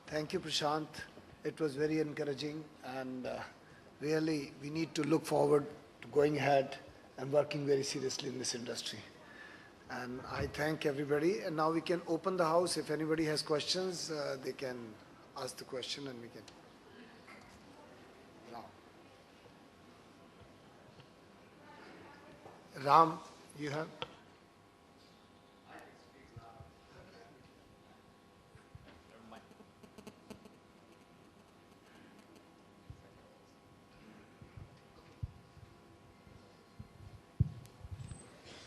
Thank you, Prashant. It was very encouraging, and really we need to look forward to going ahead and working very seriously in this industry. And I thank everybody. And now we can open the house. If anybody has questions, they can ask the question and we can. Ram, you have?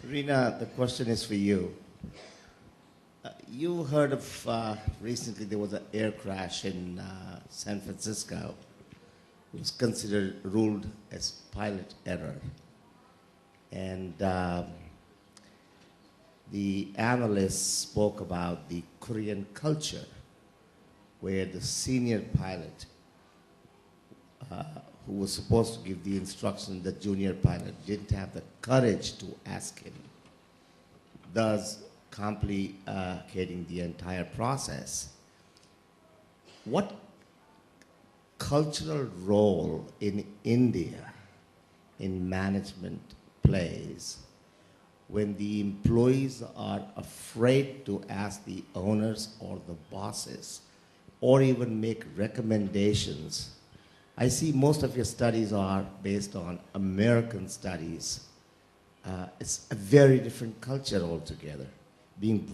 Reena, the question is for you. You heard of recently there was an air crash in San Francisco. It was ruled as pilot error. And the analysts spoke about the Korean culture where the senior pilot who was supposed to give the instruction, the junior pilot, didn't have the courage to ask him, thus complicating the entire process. What cultural role in India in management plays when the employees are afraid to ask the owners or the bosses or even make recommendations? I see most of your studies are based on American studies. It's a very different culture altogether. Being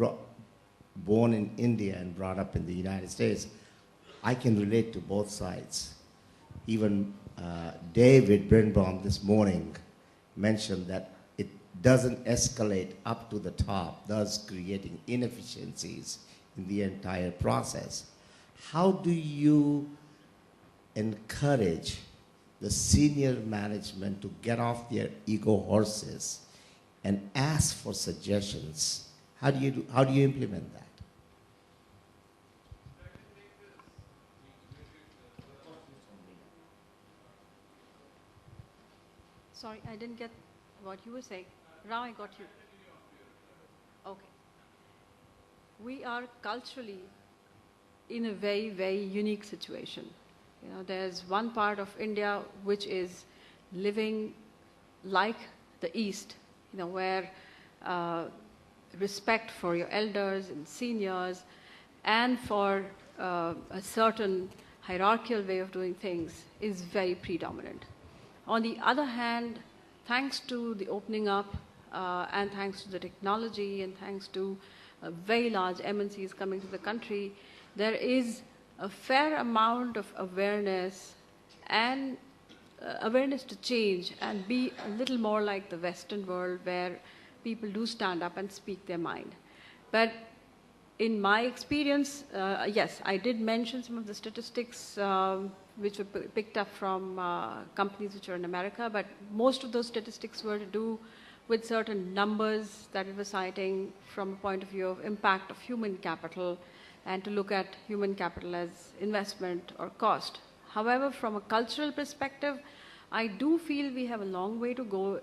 born in India and brought up in the United States, I can relate to both sides. Even David Birnbaum this morning mentioned that it doesn't escalate up to the top, thus creating inefficiencies in the entire process. How do you encourage the senior management to get off their ego horses and ask for suggestions? How do you implement that? Sorry, I didn't get what you were saying. Ram, I got you. Okay. We are culturally in a very, very unique situation. You know, there's one part of India which is living like the East, you know, where respect for your elders and seniors and for a certain hierarchical way of doing things is very predominant. On the other hand, thanks to the opening up and thanks to the technology and thanks to very large MNCs coming to the country, there is a fair amount of awareness and awareness to change and be a little more like the Western world where people do stand up and speak their mind. But in my experience, yes, I did mention some of the statistics which were picked up from companies which are in America, but most of those statistics were to do with certain numbers that we were citing from a point of view of impact of human capital and to look at human capital as investment or cost. However, from a cultural perspective, I do feel we have a long way to go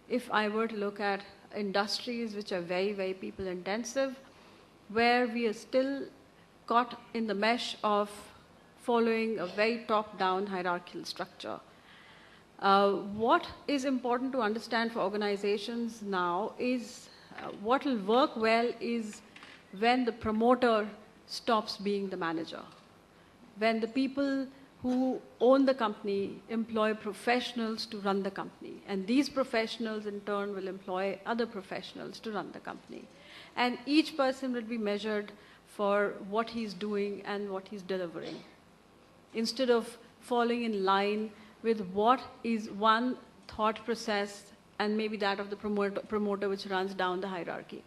if I were to look at industries which are very, very people intensive, where we are still caught in the mesh of following a very top-down hierarchical structure. What is important to understand for organizations now is what will work well is when the promoter stops being the manager. When the people who own the company employ professionals to run the company, and these professionals in turn will employ other professionals to run the company. And each person will be measured for what he's doing and what he's delivering, instead of falling in line with what is one thought process and maybe that of the promoter which runs down the hierarchy.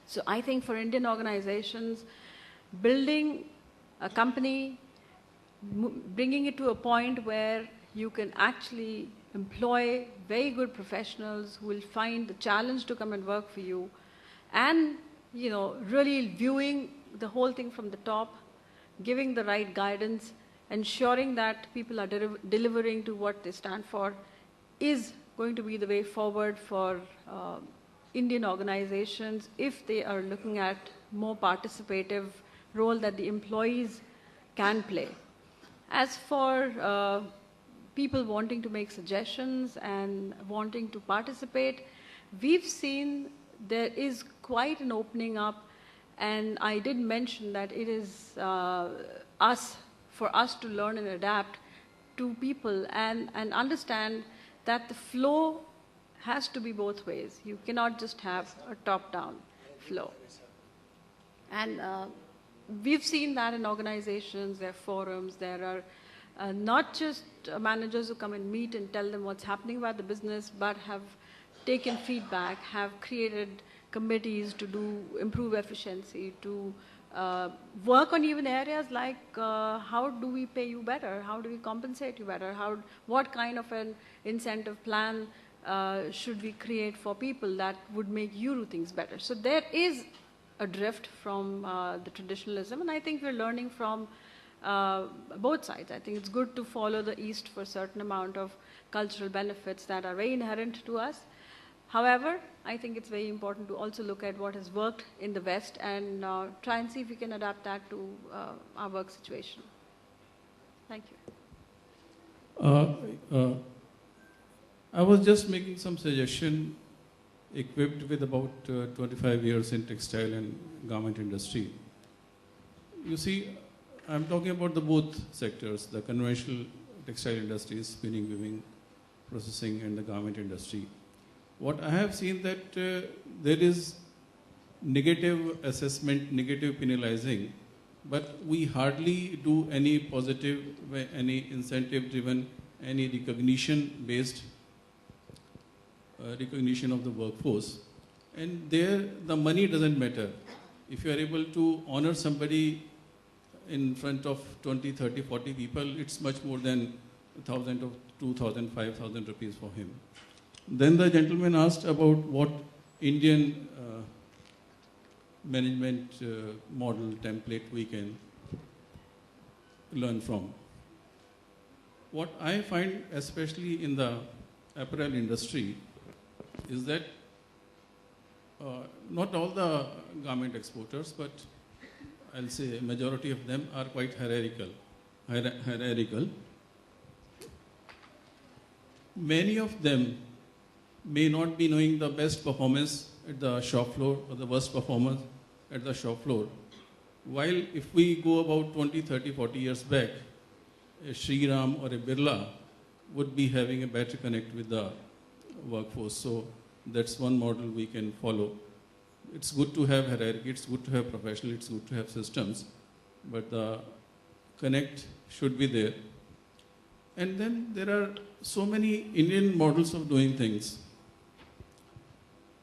So I think for Indian organizations, building a company, bringing it to a point where you can actually employ very good professionals who will find the challenge to come and work for you, and really viewing the whole thing from the top, giving the right guidance, ensuring that people are delivering to what they stand for, is going to be the way forward for Indian organizations if they are looking at more participative role that the employees can play. As for people wanting to make suggestions and wanting to participate, we've seen there is quite an opening up, and I did mention that it is for us to learn and adapt to people and understand that the flow has to be both ways. You cannot just have a top-down flow. And we've seen that in organizations, there are forums, there are not just managers who come and meet and tell them what's happening about the business, but have taken feedback, have created committees to improve efficiency, to work on even areas like how do we pay you better, how do we compensate you better, what kind of an incentive plan should we create for people that would make you do things better. So there is a drift from the traditionalism, and I think we're learning from both sides. I think it's good to follow the East for a certain amount of cultural benefits that are very inherent to us. However, I think it's very important to also look at what has worked in the West and try and see if we can adapt that to our work situation. Thank you. I was just making some suggestion equipped with about 25 years in textile and garment industry. You see, I'm talking about the both sectors, the conventional textile industry, spinning, weaving, processing, and the garment industry. What I have seen that there is negative assessment, negative penalizing, but we hardly do any positive, any incentive-driven, any recognition-based recognition of the workforce. And there, the money doesn't matter. If you are able to honor somebody in front of 20, 30, 40 people, it's much more than 1,000 or 2,000, 5,000 rupees for him. Then the gentleman asked about what Indian management model template we can learn from. What I find, especially in the apparel industry, is that not all the garment exporters, but I'll say a majority of them are quite hierarchical. Many of them may not be knowing the best performance at the shop floor or the worst performance at the shop floor. While if we go about 20, 30, 40 years back, a Shriram or a Birla would be having a better connect with the workforce. So that's one model we can follow. It's good to have hierarchy, it's good to have professional, it's good to have systems, but the connect should be there. And then there are so many Indian models of doing things.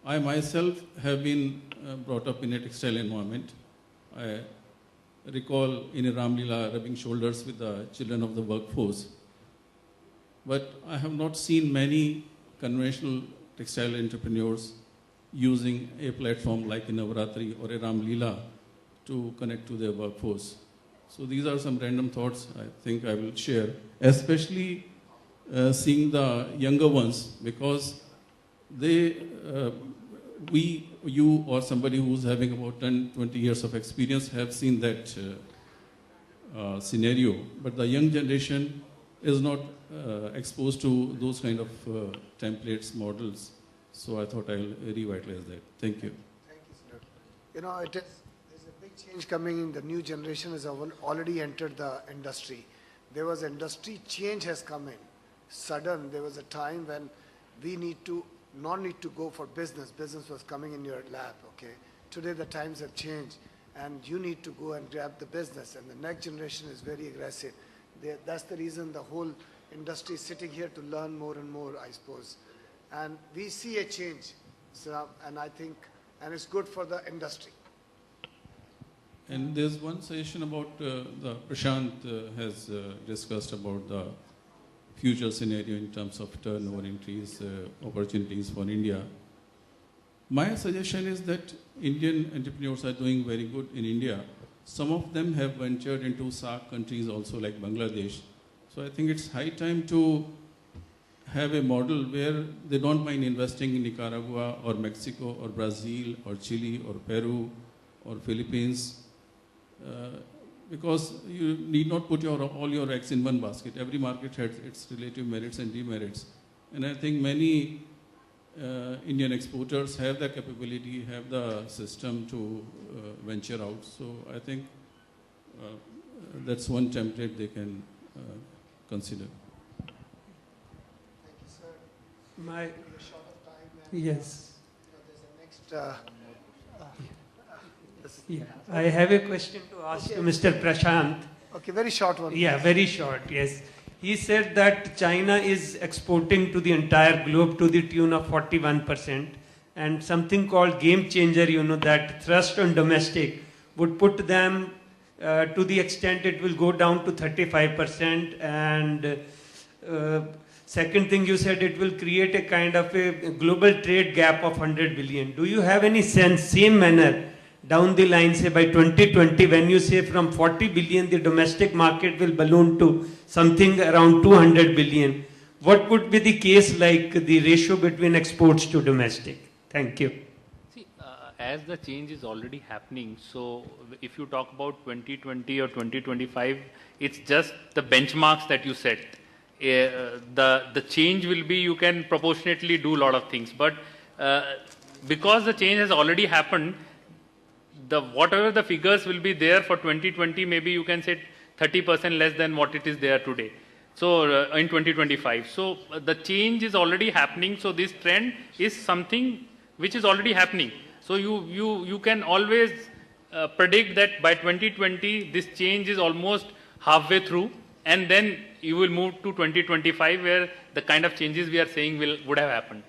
I myself have been brought up in a textile environment. I recall in a Ramlila rubbing shoulders with the children of the workforce. But I have not seen many conventional textile entrepreneurs using a platform like a Navratri or a Ramlila to connect to their workforce. So these are some random thoughts I think I will share, especially seeing the younger ones, because they, you or somebody who's having about 10, 20 years of experience have seen that scenario, but the young generation is not exposed to those kind of templates, models. So I thought I'll revitalize that. Thank you. Thank you, sir. You know, there's a big change coming in. The new generation has already entered the industry. There was industry change has come in. Sudden, there was a time when we need to not need to go for business. Business was coming in your lap, okay? Today the times have changed and you need to go and grab the business, and the next generation is very aggressive. That's the reason the whole industry is sitting here to learn more and more, I suppose. And we see a change, so, and I think, and it's good for the industry. And there's one suggestion about the Prashant has discussed about the future scenario in terms of turnover increase, opportunities for India. My suggestion is that Indian entrepreneurs are doing very good in India. Some of them have ventured into SAARC countries also, like Bangladesh. So I think it's high time to have a model where they don't mind investing in Nicaragua or Mexico or Brazil or Chile or Peru or Philippines. because you need not put all your eggs in one basket. Every market has its relative merits and demerits. And I think many Indian exporters have the capability, have the system to venture out. So I think that's one template they can consider. Thank you, sir. My, We're short of time. yes. There's a next. Yeah. I have a question to ask to Mr. Prashant. Okay, very short one. Yeah, very short, yes. He said that China is exporting to the entire globe to the tune of 41%, and something called game changer, that thrust on domestic would put them to the extent it will go down to 35%. And second thing you said, it will create a kind of a global trade gap of 100 billion. Do you have any sense, same manner, down the line, say by 2020, when you say from 40 billion, the domestic market will balloon to something around 200 billion. What would be the case like the ratio between exports to domestic? Thank you. See, as the change is already happening, so if you talk about 2020 or 2025, it's just the benchmarks that you set. The change will be, you can proportionately do a lot of things, but because the change has already happened, whatever the figures will be there for 2020, maybe you can say 30% less than what it is there today. So in 2025, so the change is already happening. So this trend is something which is already happening. So you can always predict that by 2020 this change is almost halfway through, and then you will move to 2025 where the kind of changes we are saying would have happened.